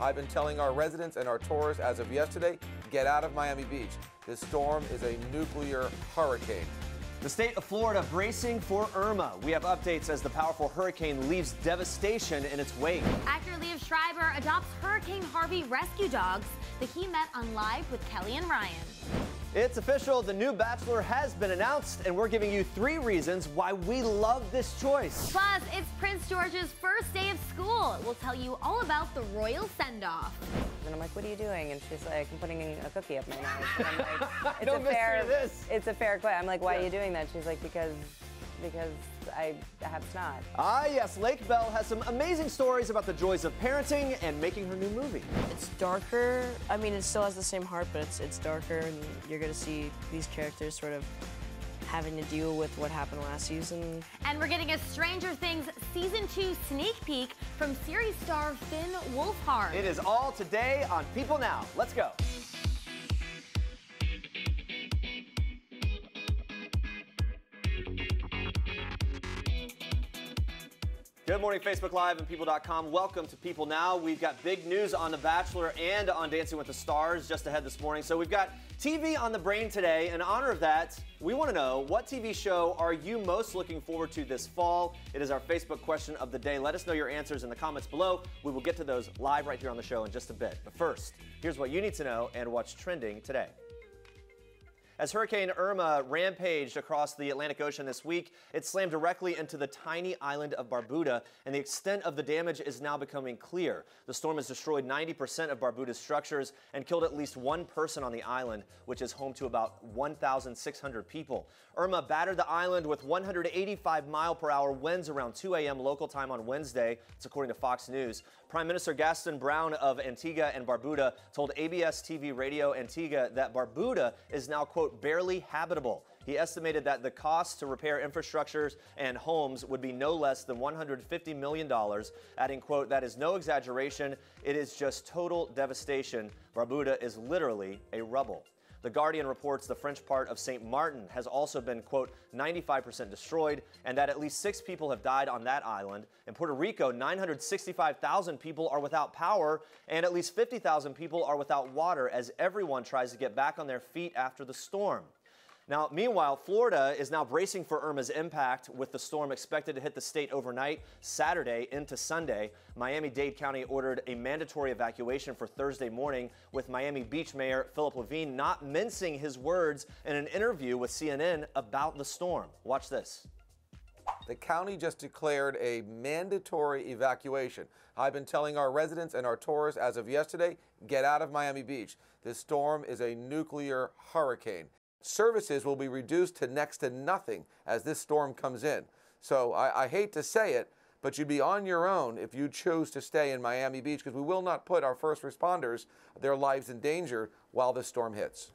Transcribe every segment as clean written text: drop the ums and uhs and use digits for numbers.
I've been telling our residents and our tourists as of yesterday, get out of Miami Beach. This storm is a nuclear hurricane. The state of Florida bracing for Irma. We have updates as the powerful hurricane leaves devastation in its wake. Actor Liev Schreiber adopts Hurricane Harvey rescue dogs that he met on Live with Kelly and Ryan. It's official, the new Bachelor has been announced, and we're giving you 3 reasons why we love this choice. Plus, it's Prince George's first day of school. We'll tell you all about the royal send-off. And I'm like, what are you doing? And she's like, I'm putting a cookie up my nose. And I'm like, it's a fair question. I'm like, why are you doing that? She's like, because I have snot. Ah, yes, Lake Bell has some amazing stories about the joys of parenting and making her new movie. It's darker. I mean, it still has the same heart, but it's darker, and you're going to see these characters sort of having to deal with what happened last season. And we're getting a Stranger Things Season 2 sneak peek from series star Finn Wolfhard. It is all today on People Now. Let's go. Good morning, Facebook Live and People.com. Welcome to People Now. We've got big news on The Bachelor and on Dancing with the Stars just ahead this morning. So we've got TV on the brain today. In honor of that, we want to know, what TV show are you most looking forward to this fall? It is our Facebook question of the day. Let us know your answers in the comments below. We will get to those live right here on the show in just a bit. But first, here's what you need to know and what's trending today. As Hurricane Irma rampaged across the Atlantic Ocean this week, it slammed directly into the tiny island of Barbuda, and the extent of the damage is now becoming clear. The storm has destroyed 90% of Barbuda's structures and killed at least 1 person on the island, which is home to about 1,600 people. Irma battered the island with 185-mile-per-hour winds around 2 a.m. local time on Wednesday. It's according to Fox News. Prime Minister Gaston Brown of Antigua and Barbuda told ABS TV Radio Antigua that Barbuda is now, quote, barely habitable. He estimated that the cost to repair infrastructures and homes would be no less than $150 million, adding, quote, that is no exaggeration. It is just total devastation. Barbuda is literally a rubble. The Guardian reports the French part of St. Martin has also been, quote, 95% destroyed, and that at least 6 people have died on that island. In Puerto Rico, 965,000 people are without power, and at least 50,000 people are without water as everyone tries to get back on their feet after the storm. Now, meanwhile, Florida is now bracing for Irma's impact, with the storm expected to hit the state overnight, Saturday into Sunday. Miami-Dade County ordered a mandatory evacuation for Thursday morning, with Miami Beach Mayor Philip Levine not mincing his words in an interview with CNN about the storm. Watch this. The county just declared a mandatory evacuation. I've been telling our residents and our tourists as of yesterday, get out of Miami Beach. This storm is a nuclear hurricane. Services will be reduced to next to nothing as this storm comes in. So I hate to say it, but you'd be on your own if you choose to stay in Miami Beach, because we will not put our first responders, their lives in danger while this storm hits.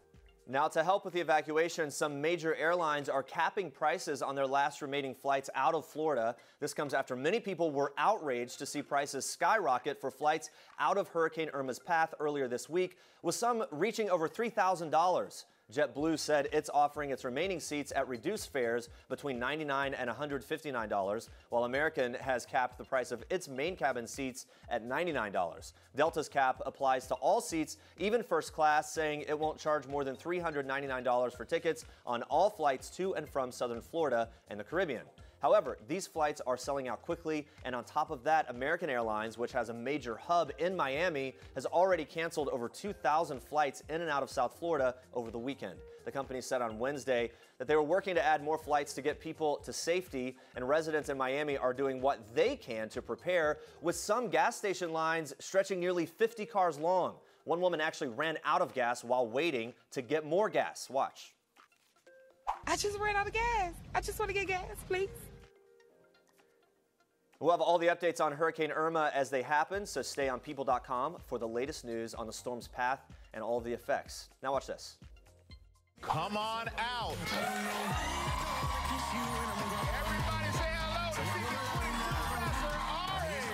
Now, to help with the evacuation, some major airlines are capping prices on their last remaining flights out of Florida. This comes after many people were outraged to see prices skyrocket for flights out of Hurricane Irma's path earlier this week, with some reaching over $3,000. JetBlue said it's offering its remaining seats at reduced fares between $99 and $159, while American has capped the price of its main cabin seats at $99. Delta's cap applies to all seats, even first class, saying it won't charge more than $399 for tickets on all flights to and from Southern Florida and the Caribbean. However, these flights are selling out quickly, and on top of that, American Airlines, which has a major hub in Miami, has already canceled over 2,000 flights in and out of South Florida over the weekend. The company said on Wednesday that they were working to add more flights to get people to safety, and residents in Miami are doing what they can to prepare, with some gas station lines stretching nearly 50 cars long. One woman actually ran out of gas while waiting to get more gas. Watch. I just ran out of gas. I just want to get gas, please. We'll have all the updates on Hurricane Irma as they happen, so stay on People.com for the latest news on the storm's path and all of the effects. Now watch this. Come on out. Everybody say hello to Professor Arie.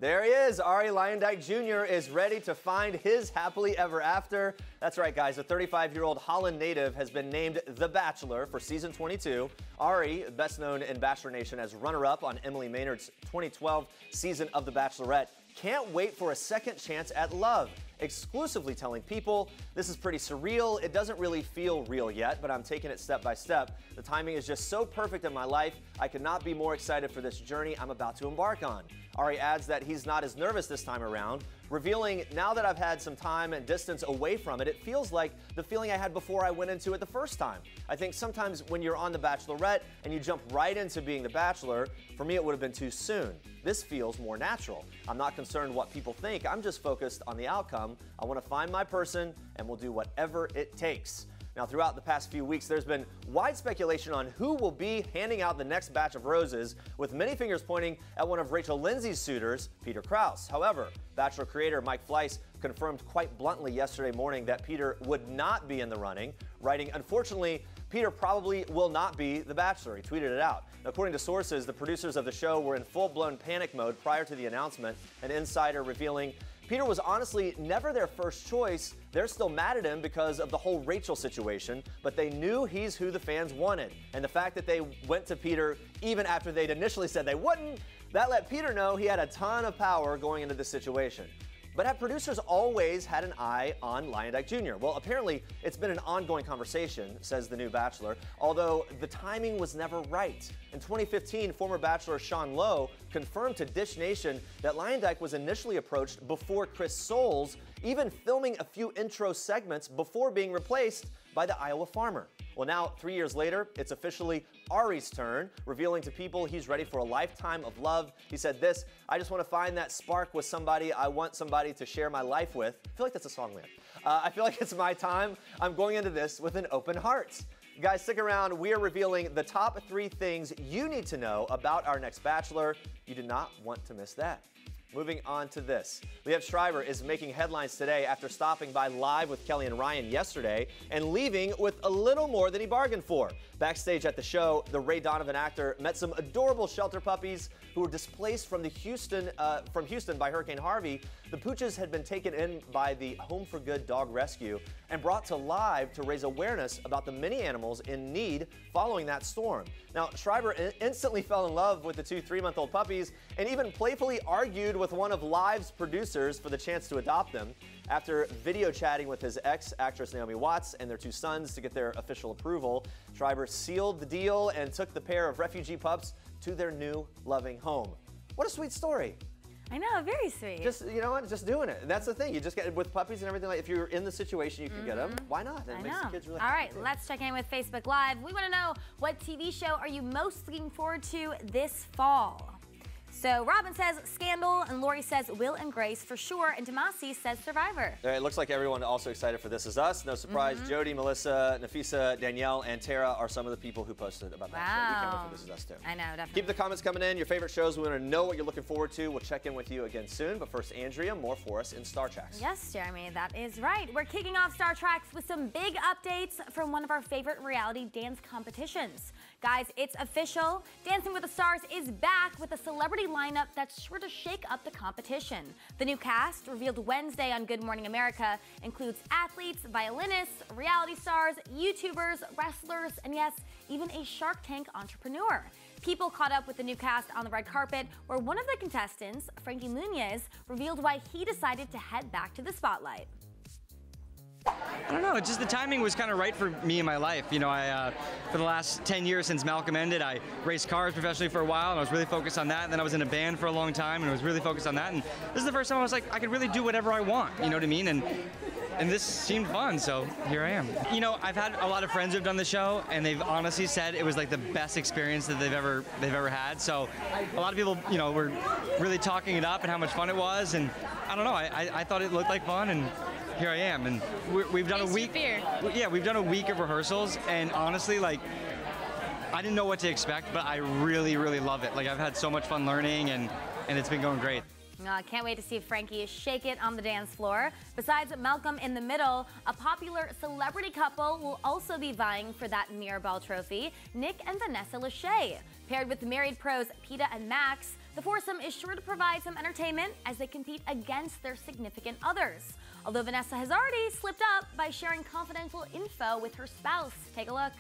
There he is. Arie Luyendyk Jr. is ready to find his happily ever after. That's right, guys. The 35-year-old Holland native has been named The Bachelor for season 22. Arie, best known in Bachelor Nation as runner-up on Emily Maynard's 2012 season of The Bachelorette, can't wait for a second chance at love. Exclusively telling People, this is pretty surreal. It doesn't really feel real yet, but I'm taking it step by step. The timing is just so perfect in my life. I could not be more excited for this journey I'm about to embark on. Arie adds that he's not as nervous this time around, revealing, now that I've had some time and distance away from it, it feels like the feeling I had before I went into it the first time. I think sometimes when you're on The Bachelorette and you jump right into being The Bachelor, for me it would have been too soon. This feels more natural. I'm not concerned what people think, I'm just focused on the outcome. I want to find my person and we'll do whatever it takes. Now, throughout the past few weeks, there's been wide speculation on who will be handing out the next batch of roses, with many fingers pointing at one of Rachel Lindsay's suitors, Peter Krause. However, Bachelor creator Mike Fleiss confirmed quite bluntly yesterday morning that Peter would not be in the running, writing, "Unfortunately, Peter probably will not be the Bachelor." He tweeted it out. According to sources, the producers of the show were in full-blown panic mode prior to the announcement, an insider revealing Peter was honestly never their first choice. They're still mad at him because of the whole Rachel situation, but they knew he's who the fans wanted. And the fact that they went to Peter even after they'd initially said they wouldn't, that let Peter know he had a ton of power going into this situation. But have producers always had an eye on Luyendyk Jr.? Well, apparently it's been an ongoing conversation, says the new Bachelor, although the timing was never right. In 2015, former Bachelor Sean Lowe confirmed to Dish Nation that Luyendyk was initially approached before Chris Soules, even filming a few intro segments before being replaced by the Iowa farmer. Well, now, 3 years later, it's officially Arie's turn, revealing to People he's ready for a lifetime of love. He said this, "I just want to find that spark with somebody I want somebody to share my life with." I feel like that's a song lyric. I feel like it's my time. I'm going into this with an open heart. Guys, stick around. We are revealing the top 3 things you need to know about our next Bachelor. You do not want to miss that. Moving on to this. Liev Schreiber is making headlines today after stopping by live with Kelly and Ryan yesterday and leaving with a little more than he bargained for. Backstage at the show, the Ray Donovan actor met some adorable shelter puppies who were displaced from Houston by Hurricane Harvey. The pooches had been taken in by the Home for Good Dog Rescue and brought to live to raise awareness about the many animals in need following that storm. Now, Schreiber instantly fell in love with the 2 3-month-old puppies and even playfully argued with one of Live's producers for the chance to adopt them. After video chatting with his ex-actress Naomi Watts and their 2 sons to get their official approval, Schreiber sealed the deal and took the pair of refugee pups to their new loving home. What a sweet story. I know, very sweet. Just, you know what, just doing it. And that's the thing, you just get, with puppies and everything, like if you're in the situation, you can get them. Why not? And it makes the kids really happy. All right, let's check in with Facebook Live. We want to know, what TV show are you most looking forward to this fall? So Robin says Scandal, and Lori says Will and Grace for sure, and Demasi says Survivor. It looks like everyone also excited for This Is Us. No surprise, Jody, Melissa, Nafisa, Danielle, and Tara are some of the people who posted about that show. We can't wait for This Is Us too. I know, definitely. Keep the comments coming in, your favorite shows. We want to know what you're looking forward to. We'll check in with you again soon. But first, Andrea, more for us in Star Treks. Yes, Jeremy, that is right. We're kicking off Star Treks with some big updates from one of our favorite reality dance competitions. Guys, it's official. Dancing with the Stars is back with a celebrity lineup that's sure to shake up the competition. The new cast, revealed Wednesday on Good Morning America, includes athletes, violinists, reality stars, YouTubers, wrestlers, and yes, even a Shark Tank entrepreneur. People caught up with the new cast on the red carpet, where one of the contestants, Frankie Muniz, revealed why he decided to head back to the spotlight. I don't know, just the timing was kind of right for me in my life. You know, for the last 10 years since Malcolm ended, I raced cars professionally for a while, and I was really focused on that. And then I was in a band for a long time, and I was really focused on that. And this is the first time I was like, I could really do whatever I want, you know what I mean? And this seemed fun, so here I am. You know, I've had a lot of friends who've done the show, and they've honestly said it was like the best experience that they've ever had. So a lot of people, you know, were really talking it up and how much fun it was. And I don't know, I thought it looked like fun, and here I am. And we've done a week. Yeah, we've done a week of rehearsals, and honestly, like, I didn't know what to expect, but I really, really love it. Like, I've had so much fun learning, and it's been going great. Can't wait to see Frankie shake it on the dance floor. Besides Malcolm in the middle, a popular celebrity couple will also be vying for that Mirrorball trophy, Nick and Vanessa Lachey. Paired with married pros Peta and Max, the foursome is sure to provide some entertainment as they compete against their significant others. Although Vanessa has already slipped up by sharing confidential info with her spouse. Take a look.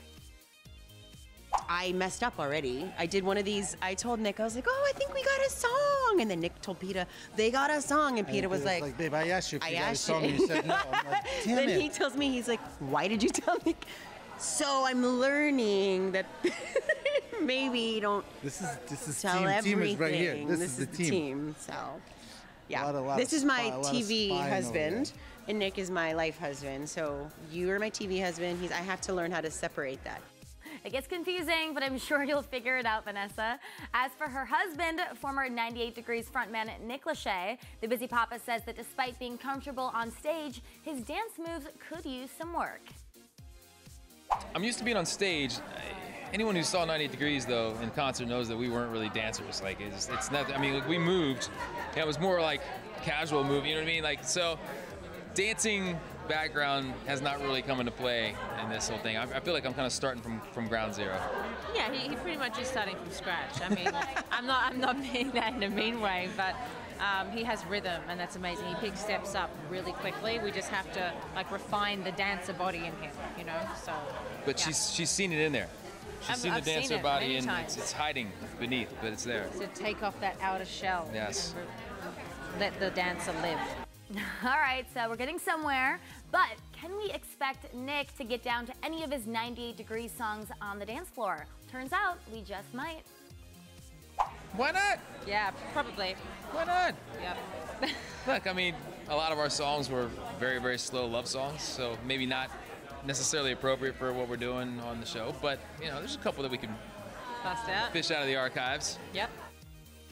I messed up already. I did one of these. I told Nick, I was like, oh, I think we got a song. And then Nick told Peta, they got a song. And Peta was like, babe, I asked you if you got a song. And you said no. I'm like, damn it. Then he tells me, he's like, why did you tell me? So I'm learning that maybe you don't tell everything. Right here. This is the team. So, yeah. This is my TV husband, and Nick is my life husband. So you are my TV husband. I have to learn how to separate that. It gets confusing, but I'm sure you'll figure it out, Vanessa. As for her husband, former 98 Degrees frontman Nick Lachey, the Busy Papa says that despite being comfortable on stage, his dance moves could use some work. I'm used to being on stage. Anyone who saw 98 Degrees, though, in concert knows that we weren't really dancers. Like, it's not, I mean, like, we moved, and it was more like casual move, you know what I mean? Like, so dancing background has not really come into play in this whole thing. I feel like I'm kind of starting from ground zero. Yeah, he pretty much is starting from scratch. I mean, I'm not meaning that in a mean way, but he has rhythm, and that's amazing. He picks steps up really quickly. We just have to like refine the dancer body in him, you know. So. But yeah. she's seen it in there. She's seen the dancer body, and it's hiding beneath, but it's there. So take off that outer shell. Yes. And let the dancer live. All right, so we're getting somewhere, but can we expect Nick to get down to any of his 98 Degrees songs on the dance floor? Turns out we just might. Why not? Yeah, probably. Why not? Yep. Look, I mean, a lot of our songs were very, very slow love songs, so maybe not necessarily appropriate for what we're doing on the show, but, you know, there's a couple that we can bust out, fish out of the archives. Yep.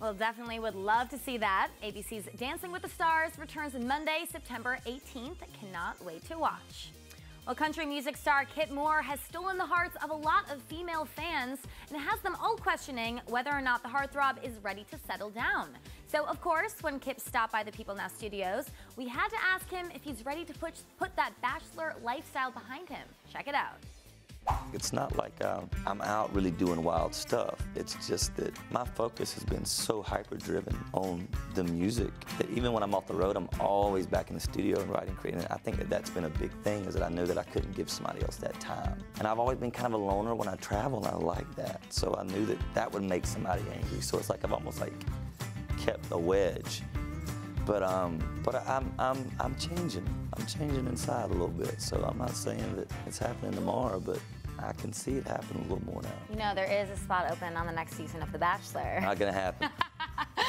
Well, definitely would love to see that. ABC's Dancing with the Stars returns Monday, September 18th. Cannot wait to watch. Well, country music star Kip Moore has stolen the hearts of a lot of female fans and has them all questioning whether or not the heartthrob is ready to settle down. So, of course, when Kip stopped by the People Now studios, we had to ask him if he's ready to put that Bachelor lifestyle behind him. Check it out. It's not like I'm out really doing wild stuff. It's just that my focus has been so hyper-driven on the music that even when I'm off the road, I'm always back in the studio and writing, creating. I think that that's been a big thing, is that I know that I couldn't give somebody else that time. And I've always been kind of a loner when I travel, and I like that. So I knew that that would make somebody angry. So it's like I've almost like kept a wedge. But I'm changing. I'm changing inside a little bit. So I'm not saying that it's happening tomorrow, but I can see it happening a little more now. You know, there is a spot open on the next season of The Bachelor. Not gonna happen.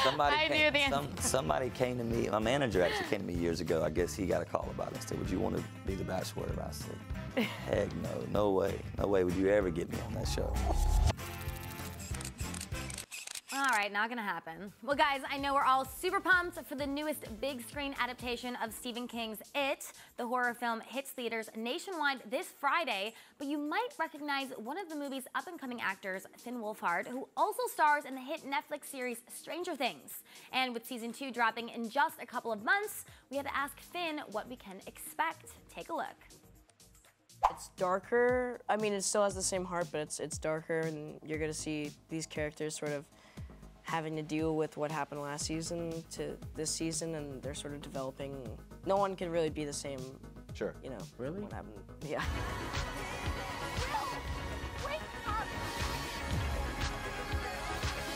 Somebody came to me, my manager actually came to me years ago. I guess he got a call about it and said, would you want to be the Bachelor? And I said, heck no, no way. No way would you ever get me on that show. All right, not gonna happen. Well, guys, I know we're all super pumped for the newest big screen adaptation of Stephen King's It. The horror film hits theaters nationwide this Friday, but you might recognize one of the movie's up-and-coming actors, Finn Wolfhard, who also stars in the hit Netflix series Stranger Things. And with season 2 dropping in just a couple of months, we had to ask Finn what we can expect. Take a look. It's darker. I mean, it still has the same heart, but it's darker, and you're gonna see these characters sort of having to deal with what happened last season to this season, and they're sort of developing. No one can really be the same. Sure. You know. Really? What happened? Yeah.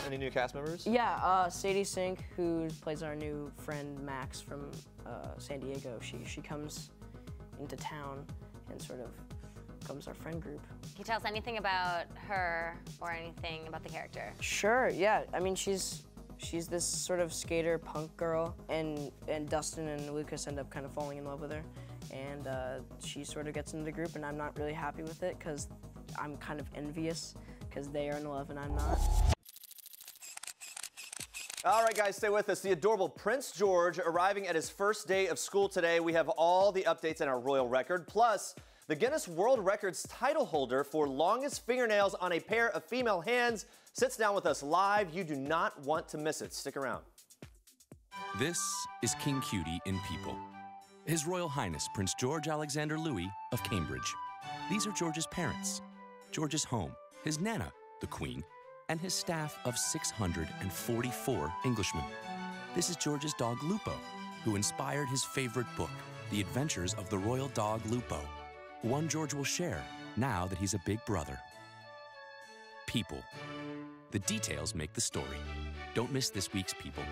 Any new cast members? Yeah, Sadie Sink, who plays our new friend Max from San Diego. She comes into town and sort of becomes our friend group. Can you tell us anything about her or anything about the character? Sure, yeah. I mean, she's this sort of skater punk girl, and Dustin and Lucas end up kind of falling in love with her. And she sort of gets into the group, and I'm not really happy with it because I'm kind of envious because they are in love and I'm not. All right, guys, stay with us. The adorable Prince George arriving at his first day of school today. We have all the updates in our royal record, plus the Guinness World Records title holder for longest fingernails on a pair of female hands sits down with us live. You do not want to miss it. Stick around. This is King Cutie in people. His Royal Highness Prince George Alexander Louis of Cambridge. These are George's parents, George's home, his Nana, the Queen, and his staff of 644 Englishmen. This is George's dog Lupo, who inspired his favorite book, The Adventures of the Royal Dog Lupo, one George will share now that he's a big brother. People. The details make the story. Don't miss this week's People.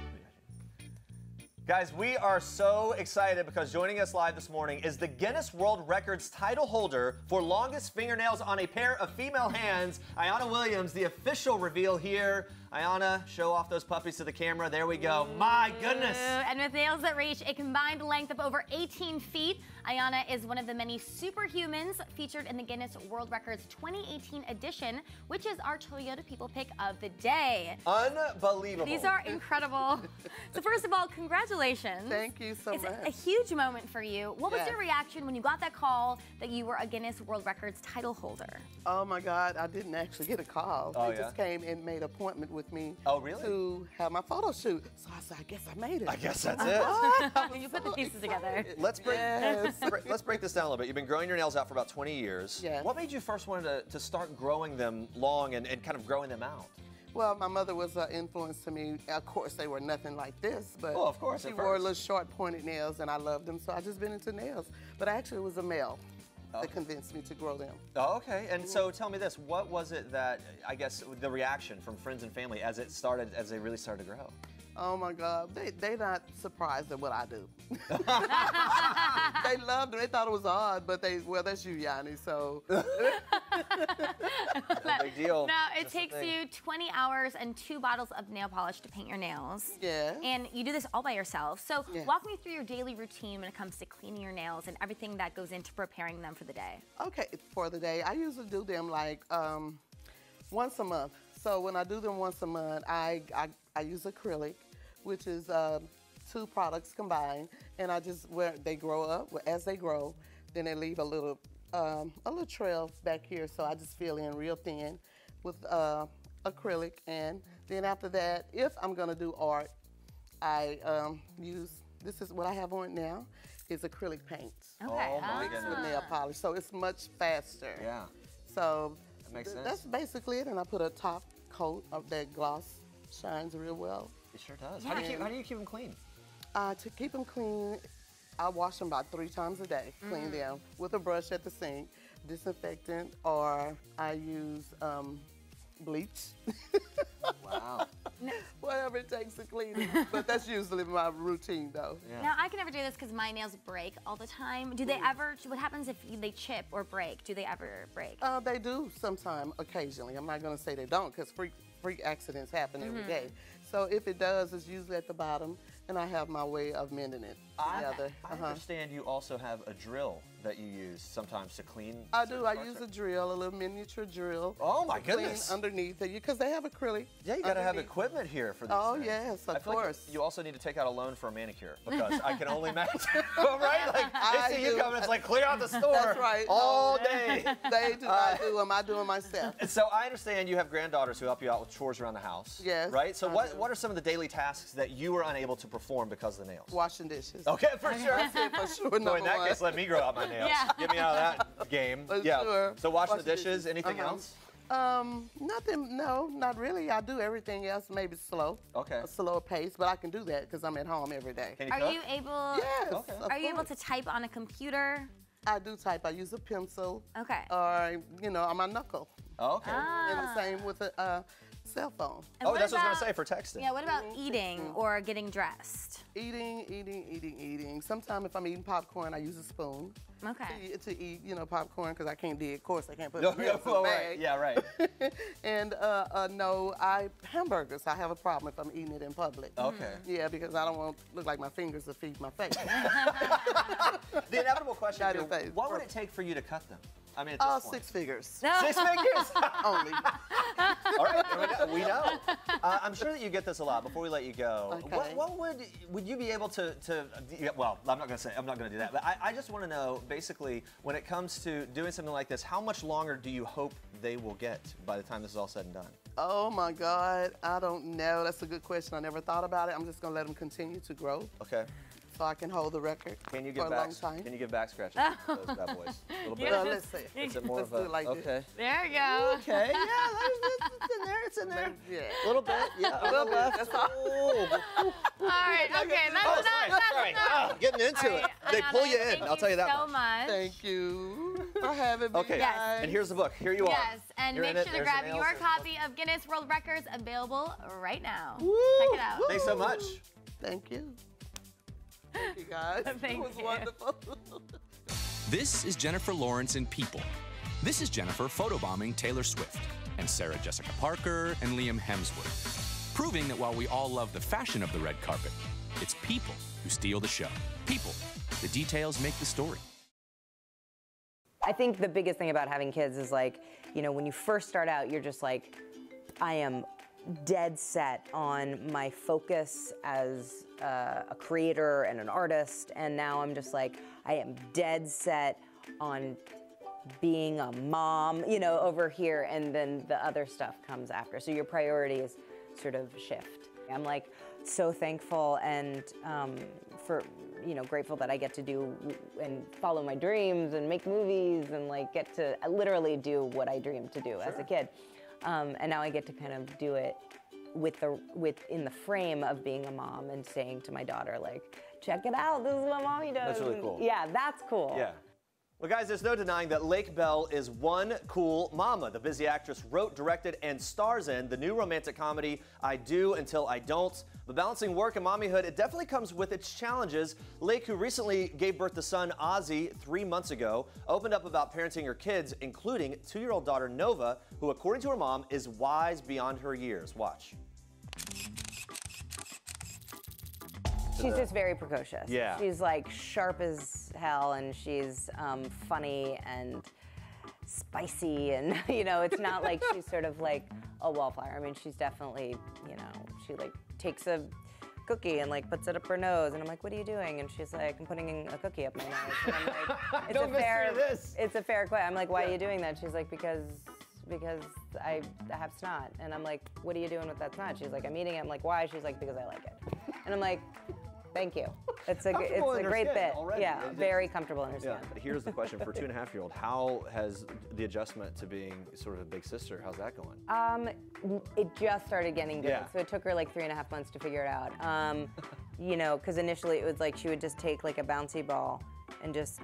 Guys, we are so excited because joining us live this morning is the Guinness World Records title holder for longest fingernails on a pair of female hands, Ayanna Williams. The official reveal here. Ayanna, show off those puppies to the camera. There we go. My goodness. And with nails that reach a combined length of over 18 feet, Ayanna is one of the many superhumans featured in the Guinness World Records 2018 edition, which is our Toyota People Pick of the day. Unbelievable. These are incredible. So first of all, congratulations. Thank you so much. It's a huge moment for you. What was Yes. your reaction when you got that call that you were a Guinness World Records title holder? Oh my God, I didn't actually get a call. Oh, They just came and made an appointment with me to have my photo shoot. So I said, I guess I made it. I guess that's it. You put the pieces together. Let's break this down a little bit. You've been growing your nails out for about 20 years. Yes. What made you first want to start growing them long and kind of growing them out? Well, my mother was an influence to me. Of course, they were nothing like this, but of course, she at wore first. little short pointed nails, and I loved them, so I just been into nails. But actually, it was a male that convinced me to grow them. Oh, okay. And so tell me this, what was it that, I guess, the reaction from friends and family as they really started to grow? Oh my God, they not surprised at what I do. They loved it. They thought it was odd, but well, that's you, Yanni, so. No big deal. Now, it takes you 20 hours and 2 bottles of nail polish to paint your nails. Yeah. And you do this all by yourself. So walk me through your daily routine when it comes to cleaning your nails and everything that goes into preparing them for the day. Okay, for the day, I usually do them like once a month. So when I do them once a month, I use acrylic, which is 2 products combined, and I just they grow up. As they grow, then they leave a little trail back here. So I just fill in real thin with acrylic, and then after that, if I'm gonna do art, I use this is what I have on now is acrylic paints. Okay. Oh my Mixed with goodness. nail polish, so it's much faster. Yeah. So That makes sense. that's basically it, and I put a top coat of that gloss, shines real well. It sure does. Yeah. How do you keep them clean? To keep them clean, I wash them about 3 times a day, clean them with a brush at the sink, disinfectant, or I use bleach. Wow. Whatever it takes to clean it. But that's usually my routine, though. Yeah. Now, I can never do this because my nails break all the time. Do they ever, what happens if they chip or break? Do they ever break? They do sometime, occasionally. I'm not going to say they don't, because freak accidents happen every day. So if it does, it's usually at the bottom, and I have my way of mending it together. I understand you also have a drill that you use sometimes to clean. I do. I use a drill, a little miniature drill. Oh my to clean goodness! underneath it, because they have acrylic. Yeah, you got to have equipment here for this. Oh yes, of course. You also need to take out a loan for a manicure because I can only imagine. Right? Like they see you coming, it's like clear out the store. That's right. All day. They do not do them. I do them myself. So I understand you have granddaughters who help you out with chores around the house. Yes. Right. So what are some of the daily tasks that you were unable to perform because of the nails? Washing dishes. Okay, for sure. That's it for sure. So in number that one. case, let me grow out my nails. Yeah. Get me out of that game. For Yeah. sure. So washing the Wash the dishes. dishes. Anything else? Nothing. No, not really. I do everything else, maybe slow. Okay. A slower pace, but I can do that because I'm at home every day. Can you Are cook? you able? Yes. Okay. Are you able to type on a computer? I do type. I use a pencil. Okay. Or on my knuckle. Okay. And the same with a cell phone. And Oh, what that's what I was about- going to say for texting. Yeah, what about eating or getting dressed? Eating. Sometimes if I'm eating popcorn, I use a spoon. Okay. To eat, popcorn, because I can't dig. Of course, I can't put No, it in a right. bag. Yeah, right. And hamburgers. I have a problem if I'm eating it in public. Okay. Yeah, because I don't want to look like my fingers to feed my face. The inevitable question Got here, it, face. what would it take for you to cut them? I mean, at this point. 6 figures. 6 figures? Only. All right, We know. I'm sure that you get this a lot. Before we let you go, Okay. what would you be able to yeah, well, I'm not going to do that, but I just want to know, basically, when it comes to doing something like this, how much longer do you hope they will get by the time this is all said and done? Oh my God, I don't know. That's a good question. I never thought about it. I'm just gonna let them continue to grow. Okay. So I can hold the record Can you for give a long time. Can you give back scratches to those bad boys? A little bit. Let's see. Is it more Let's of a do it like this. okay? There you go. Okay. Yeah, it's in there. It's in there. Yeah. A little bit. Yeah. A little left. That's all. All right, okay, that's enough. Getting into it. They pull you in. I'll tell you that so much. Thank you for having me. Okay. guys. And here's the book. Here you are. Yes, and You're make in it. sure to There's grab the your nails. copy of Guinness World Records, available right now. Woo! Check it out. Thanks so much. Thank you. Thank you, guys. Thank it was you. wonderful. This is Jennifer Lawrence in People. This is Jennifer photobombing Taylor Swift, and Sarah Jessica Parker and Liam Hemsworth, proving that while we all love the fashion of the red carpet, it's people who steal the show. People. The details make the story. I think the biggest thing about having kids is like, you know, when you first start out, you're just like, I am dead set on my focus as a creator and an artist, and now I'm just like, I am dead set on being a mom, you know, over here, and then the other stuff comes after. So your priorities sort of shift. I'm like so thankful and grateful that I get to do and follow my dreams and make movies and like get to literally do what I dreamed to do as a kid. And now I get to kind of do it in the frame of being a mom and saying to my daughter, like, check it out, this is what mommy does. That's really cool. Yeah, that's cool. Yeah. Well, guys, there's no denying that Lake Bell is one cool mama. The busy actress wrote, directed, and stars in the new romantic comedy, I Do Until I Don't. But balancing work and mommyhood, it definitely comes with its challenges. Lake, who recently gave birth to son Ozzy 3 months ago, opened up about parenting her kids, including 2-year-old daughter Nova, who, according to her mom, is wise beyond her years. Watch. She's just very precocious. Yeah. She's like sharp as hell, and she's funny and spicy, and you know, it's not like she's sort of like a wallflower. I mean, she's definitely, you know, she like takes a cookie and like puts it up her nose, and I'm like, what are you doing? And she's like, I'm putting a cookie up my nose. And I'm like, it's a fair question. I'm like, why are you doing that? She's like, because I have snot. And I'm like, what are you doing with that snot? She's like, I'm eating it. I'm like, why? She's like, because I like it. And I'm like, thank you. It's a great bit. Already. Yeah, very comfortable in her skin. Yeah. But here's the question for a 2.5-year-old: how has the adjustment to being sort of a big sister? How's that going? It just started getting good. Yeah. So it took her like 3.5 months to figure it out. You know, because initially it was like she would just take like a bouncy ball and just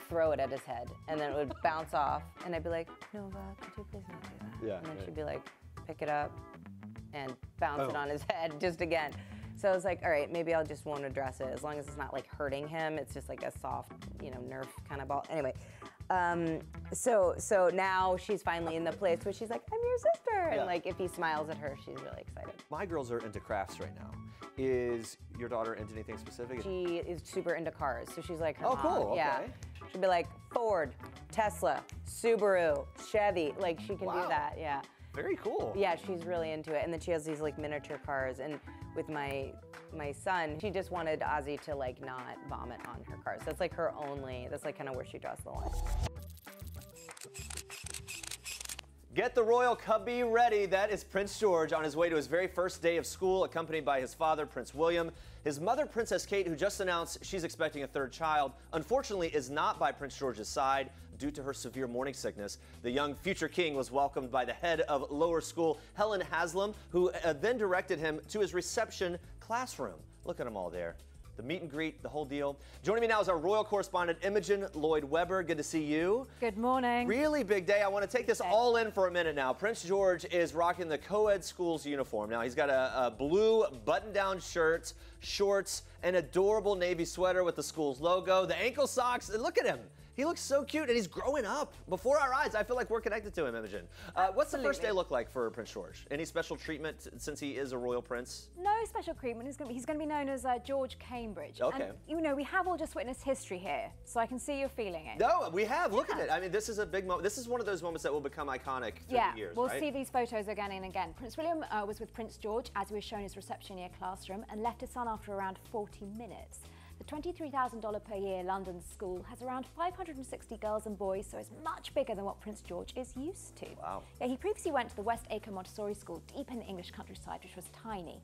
throw it at his head, and then it would bounce off, and I'd be like, Nova, could you please not do that? Yeah. And then she'd be like, pick it up and bounce it on his head just again. So I was like, all right, maybe I just won't address it as long as it's not like hurting him. It's just like a soft, you know, Nerf kind of ball. Anyway, so now she's finally in the place where she's like, I'm your sister. And like, if he smiles at her, she's really excited. My girls are into crafts right now. Is your daughter into anything specific? She is super into cars, so she's like her Oh, mom. cool, Yeah. okay. She'll be like Ford, Tesla, Subaru, Chevy. Like she can do that, yeah. Very cool. Yeah, she's really into it. And then she has these like miniature cars. And with my son, she just wanted Ozzy to like not vomit on her car. So that's like her only, that's like kind of where she draws the line. Get the royal cubby ready. That is Prince George on his way to his very first day of school, accompanied by his father, Prince William. His mother, Princess Kate, who just announced she's expecting a third child, unfortunately is not by Prince George's side due to her severe morning sickness. The young future king was welcomed by the head of lower school, Helen Haslam, who then directed him to his reception classroom. Look at them all there. The meet and greet, the whole deal. Joining me now is our royal correspondent, Imogen Lloyd-Webber. Good to see you. Good morning. Really big day. I want to take this all in for a minute now. Prince George is rocking the co-ed school's uniform. Now, he's got a blue button-down shirt, shorts, an adorable navy sweater with the school's logo, the ankle socks. And look at him. He looks so cute, and he's growing up before our eyes. I feel like we're connected to him, Imogen. What's the first day look like for Prince George? Any special treatment since he is a royal prince? No special treatment. He's going to be known as George Cambridge. Okay. And, you know, we have all just witnessed history here, so I can see you're feeling it. No, we have. Look at it. I mean, this is a big moment. This is one of those moments that will become iconic through the years, we'll right? see these photos again and again. Prince William was with Prince George as he was shown his reception year classroom and left his son after around 40 minutes. The $23,000 per year London school has around 560 girls and boys, so it's much bigger than what Prince George is used to. Wow. Yeah, he previously went to the West Acre Montessori School deep in the English countryside, which was tiny.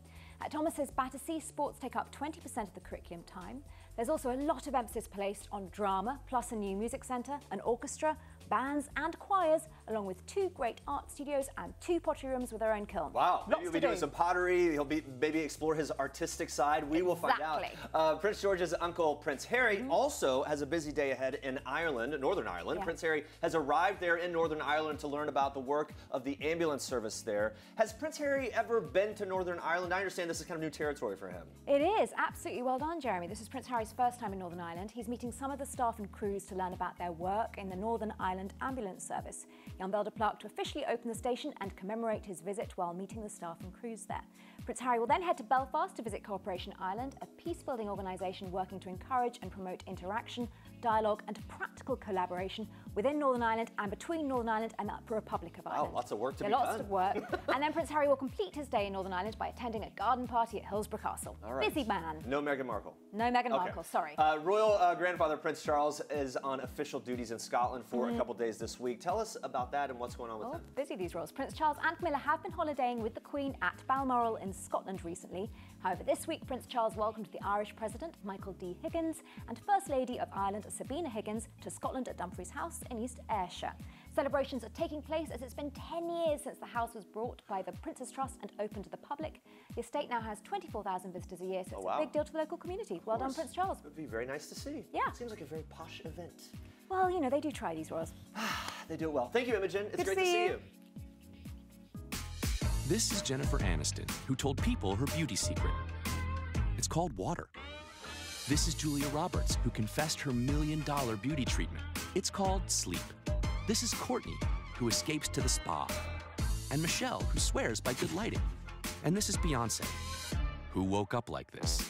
Thomas says Battersea sports take up 20% of the curriculum time. There's also a lot of emphasis placed on drama, plus a new music centre, an orchestra, bands and choirs, along with 2 great art studios and 2 pottery rooms with their own kiln. Wow, maybe he'll be doing some pottery. He'll be maybe explore his artistic side. We will find out. Prince George's uncle, Prince Harry, also has a busy day ahead in Ireland, Northern Ireland. Yeah. Prince Harry has arrived there in Northern Ireland to learn about the work of the ambulance service there. Has Prince Harry ever been to Northern Ireland? I understand this is kind of new territory for him. It is, absolutely well done, Jeremy. This is Prince Harry's first time in Northern Ireland. He's meeting some of the staff and crews to learn about their work in the Northern Ireland Ambulance Service. He unveiled a plaque to officially open the station and commemorate his visit while meeting the staff and crews there. Prince Harry will then head to Belfast to visit Cooperation Ireland, a peace-building organisation working to encourage and promote interaction, dialogue and practical collaboration within Northern Ireland and between Northern Ireland and the Republic of Ireland. Wow, lots of work to be done. Lots of work. And then Prince Harry will complete his day in Northern Ireland by attending a garden party at Hillsborough Castle. All right. Busy man. No Meghan Markle. No Meghan Markle, sorry. Royal grandfather Prince Charles is on official duties in Scotland for a couple days this week. Tell us about that and what's going on with him. Busy these roles. Prince Charles and Camilla have been holidaying with the Queen at Balmoral in Scotland recently. However, this week Prince Charles welcomed the Irish President Michael D. Higgins and First Lady of Ireland Sabina Higgins to Scotland at Dumfries House in East Ayrshire. Celebrations are taking place as it's been 10 years since the house was bought by the Prince's Trust and open to the public. The estate now has 24,000 visitors a year, so it's a big deal to the local community. Well done, Prince Charles. It would be very nice to see. Yeah. It seems like a very posh event. Well, you know, they do try these royals. They do it well. Thank you, Imogen. It's Good great to see you. This is Jennifer Aniston, who told people her beauty secret. It's called water. This is Julia Roberts, who confessed her $1 million beauty treatment. It's called sleep. This is Courtney, who escapes to the spa. And Michelle, who swears by good lighting. And this is Beyonce, who woke up like this.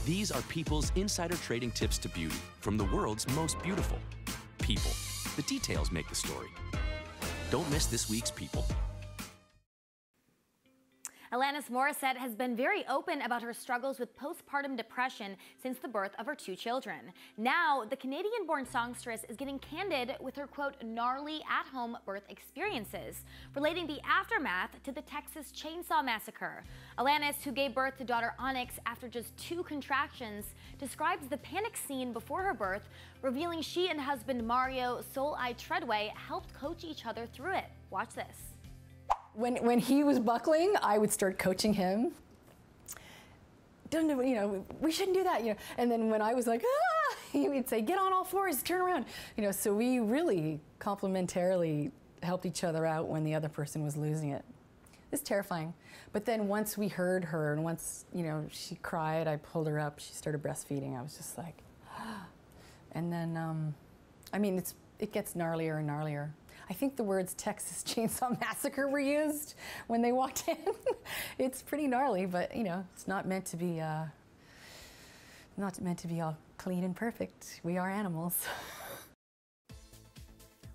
These are people's insider trading tips to beauty from the world's most beautiful people. The details make the story. Don't miss this week's People. Alanis Morissette has been very open about her struggles with postpartum depression since the birth of her 2 children. Now, the Canadian-born songstress is getting candid with her, quote, gnarly at-home birth experiences, relating the aftermath to the Texas Chainsaw Massacre. Alanis, who gave birth to daughter Onyx after just 2 contractions, describes the panic scene before her birth, revealing she and husband Mario Soul Eye Treadway helped coach each other through it. Watch this. When he was buckling, I would start coaching him. Don't you know, we shouldn't do that, you know. And then when I was like, ah, he would say, get on all fours, turn around. You know, so we really complementarily helped each other out when the other person was losing it. It's terrifying. But then once we heard her and once, you know, she cried, I pulled her up, she started breastfeeding. I was just like, ah. And then, I mean, it gets gnarlier and gnarlier. I think the words Texas Chainsaw Massacre were used when they walked in. It's pretty gnarly, but you know, it's not meant to be all clean and perfect. We are animals.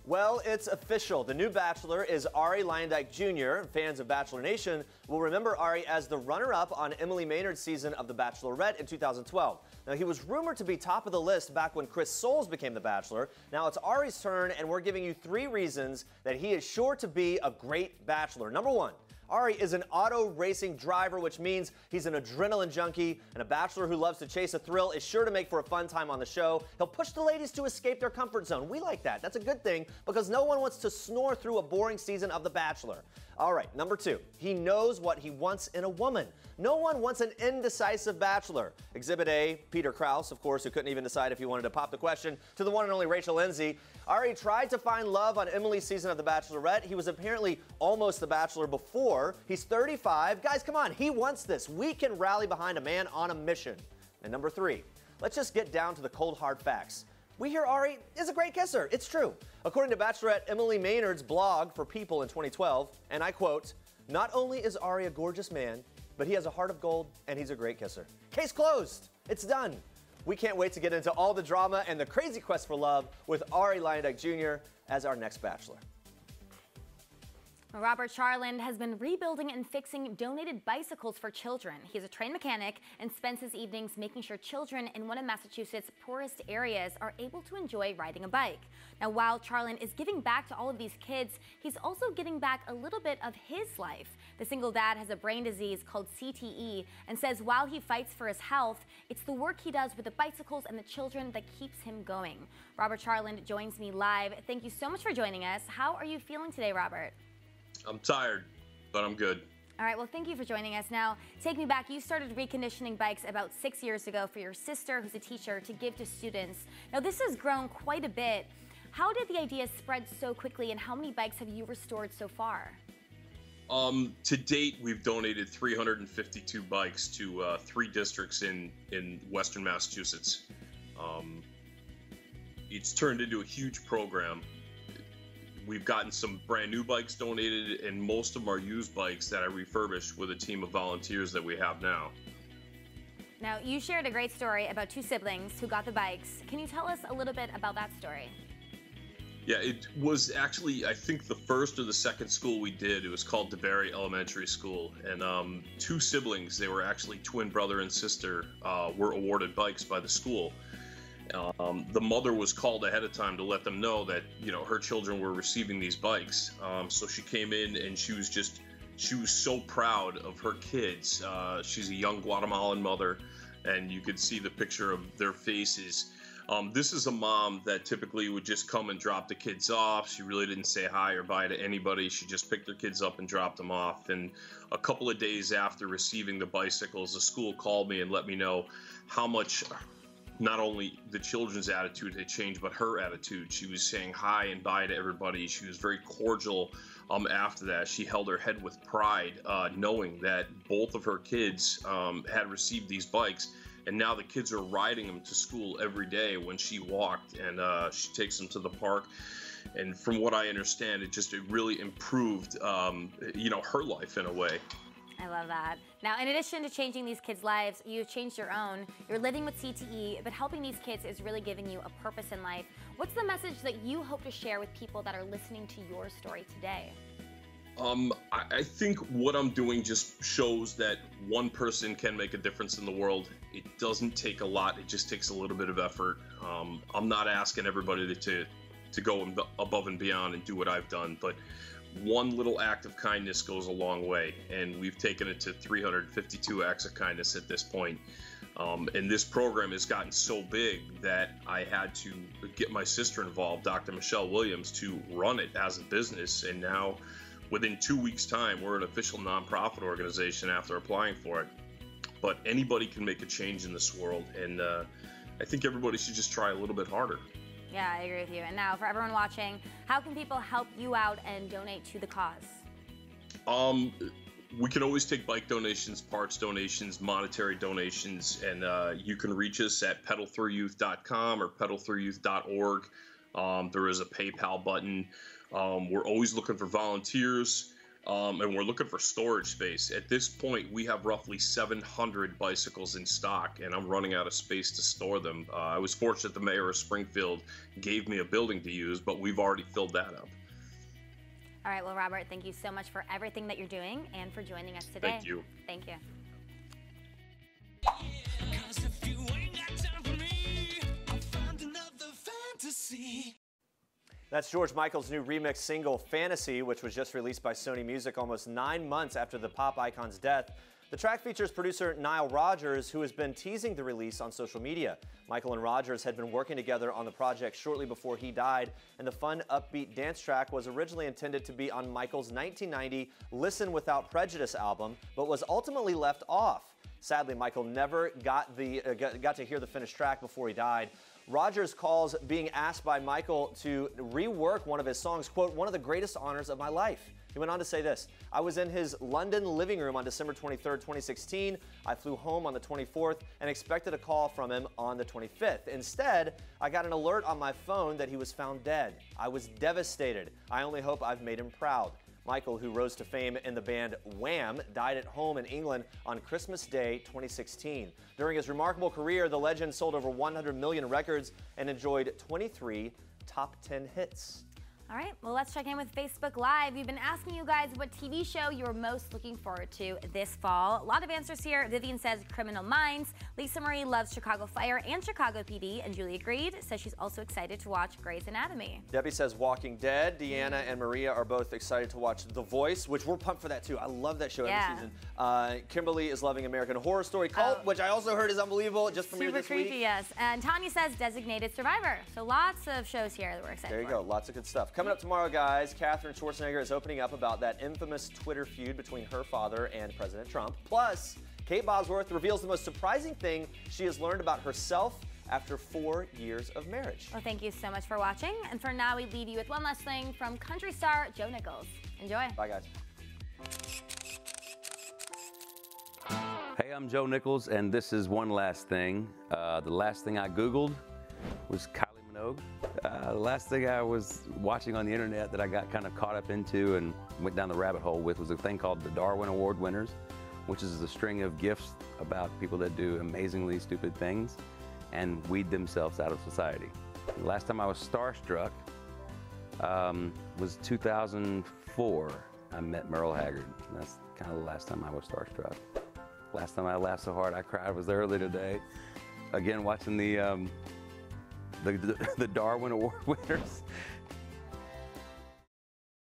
Well, it's official. The new Bachelor is Arie Luyendyk Jr. Fans of Bachelor Nation will remember Arie as the runner-up on Emily Maynard's season of The Bachelorette in 2012. Now, he was rumored to be top of the list back when Chris Soules became The Bachelor. Now, it's Arie's turn, and we're giving you 3 reasons that he is sure to be a great Bachelor. Number 1. Arie is an auto racing driver, which means he's an adrenaline junkie, and a bachelor who loves to chase a thrill is sure to make for a fun time on the show. He'll push the ladies to escape their comfort zone. We like that. That's a good thing because no one wants to snore through a boring season of The Bachelor. All right, number 2, he knows what he wants in a woman. No one wants an indecisive bachelor. Exhibit A, Peter Krause, of course, who couldn't even decide if he wanted to pop the question to the one and only Rachel Lindsay. Arie tried to find love on Emily's season of The Bachelorette. He was apparently almost the Bachelor before. He's 35. Guys, come on, he wants this. We can rally behind a man on a mission. And number 3, let's just get down to the cold hard facts. We hear Arie is a great kisser. It's true. According to Bachelorette Emily Maynard's blog for People in 2012, and I quote, "Not only is Arie a gorgeous man, but he has a heart of gold and he's a great kisser." Case closed. It's done. We can't wait to get into all the drama and the crazy quest for love with Arie Luyendyk Jr. as our next Bachelor. Robert Charland has been rebuilding and fixing donated bicycles for children. He's a trained mechanic and spends his evenings making sure children in one of Massachusetts' poorest areas are able to enjoy riding a bike. Now, while Charland is giving back to all of these kids, he's also giving back a little bit of his life. The single dad has a brain disease called CTE and says while he fights for his health, it's the work he does with the bicycles and the children that keeps him going. Robert Charland joins me live. Thank you so much for joining us. How are you feeling today, Robert? I'm tired, but I'm good. All right, well, thank you for joining us. Now, take me back. You started reconditioning bikes about 6 years ago for your sister, who's a teacher, to give to students. Now, this has grown quite a bit. How did the idea spread so quickly, and how many bikes have you restored so far? To date, we've donated 352 bikes to 3 districts in Western Massachusetts. It's turned into a huge program. We've gotten some brand new bikes donated, and most of them are used bikes that I refurbished with a team of volunteers that we have now. Now, you shared a great story about 2 siblings who got the bikes. Can you tell us a little bit about that story? Yeah, it was actually, I think, the first or the second school we did. It was called DeBerry Elementary School, and 2 siblings, they were actually twin brother and sister, were awarded bikes by the school. The mother was called ahead of time to let them know that, you know, her children were receiving these bikes. So she came in and she was so proud of her kids. She's a young Guatemalan mother, and you could see the picture of their faces. This is a mom that typically would just come and drop the kids off. She really didn't say hi or bye to anybody. She just picked her kids up and dropped them off. And a couple of days after receiving the bicycles, the school called me and let me know how much not only the children's attitude had changed, but her attitude. She was saying hi and bye to everybody. She was very cordial after that. She held her head with pride, knowing that both of her kids had received these bikes, and now the kids are riding them to school every day when she walked, and she takes them to the park. And from what I understand, it really improved, you know, her life in a way. I love that. Now, in addition to changing these kids' lives, you've changed your own. You're living with CTE, but helping these kids is really giving you a purpose in life. What's the message that you hope to share with people that are listening to your story today? I think what I'm doing just shows that one person can make a difference in the world. It doesn't take a lot. It just takes a little bit of effort. I'm not asking everybody to go above and beyond and do what I've done, but one little act of kindness goes a long way, and we've taken it to 352 acts of kindness at this point. And this program has gotten so big that I had to get my sister involved, Dr. Michelle Williams, to run it as a business. And now, within 2 weeks' time, we're an official nonprofit organization after applying for it. But anybody can make a change in this world, and I think everybody should just try a little bit harder. Yeah, I agree with you. And now, for everyone watching, how can people help you out and donate to the cause? We can always take bike donations, parts donations, monetary donations, and you can reach us at pedalthroughyouth.com or pedalthroughyouth.org. There is a PayPal button. We're always looking for volunteers. And we're looking for storage space. At this point, we have roughly 700 bicycles in stock, and I'm running out of space to store them. I was fortunate the mayor of Springfield gave me a building to use, but we've already filled that up. All right, well, Robert, thank you so much for everything that you're doing and for joining us today. Thank you. Thank you. That's George Michael's new remix single, Fantasy, which was just released by Sony Music almost 9 months after the pop icon's death. The track features producer Nile Rodgers, who has been teasing the release on social media. Michael and Rodgers had been working together on the project shortly before he died, and the fun, upbeat dance track was originally intended to be on Michael's 1990 Listen Without Prejudice album, but was ultimately left off. Sadly, Michael never got to hear the finished track before he died. Rodgers calls being asked by Michael to rework one of his songs, quote, one of the greatest honors of my life. He went on to say this: I was in his London living room on December 23rd, 2016. I flew home on the 24th and expected a call from him on the 25th. Instead, I got an alert on my phone that he was found dead. I was devastated. I only hope I've made him proud. Michael, who rose to fame in the band Wham, died at home in England on Christmas Day 2016. During his remarkable career, the legend sold over 100 million records and enjoyed 23 top 10 hits. All right, well, let's check in with Facebook Live. We've been asking you guys what TV show you were most looking forward to this fall. A lot of answers here. Vivian says Criminal Minds. Lisa Marie loves Chicago Fire and Chicago PD. And Julie agreed, says she's also excited to watch Grey's Anatomy. Debbie says Walking Dead. Deanna and Maria are both excited to watch The Voice, which we're pumped for that too. I love that show every season. Kimberly is loving American Horror Story Cult, which I also heard is unbelievable. Just premiered this Super creepy, week. yes. And Tanya says Designated Survivor. So lots of shows here that we're excited for. There you go. Lots of good stuff. Coming up tomorrow, guys, Katherine Schwarzenegger is opening up about that infamous Twitter feud between her father and President Trump. Plus, Kate Bosworth reveals the most surprising thing she has learned about herself after 4 years of marriage. Well, thank you so much for watching. And for now, we leave you with one last thing from country star Joe Nichols. Enjoy. Bye, guys. Hey, I'm Joe Nichols, and this is One Last Thing. The last thing I Googled was Kylie Minogue. The last thing I was watching on the internet that I got kind of caught up into and went down the rabbit hole with was a thing called the Darwin Award winners, which is a string of gifts about people that do amazingly stupid things and weed themselves out of society. The last time I was starstruck was 2004. I met Merle Haggard. That's kind of the last time I was starstruck. Last time I laughed so hard I cried was early today. Again, watching the Darwin Award winners.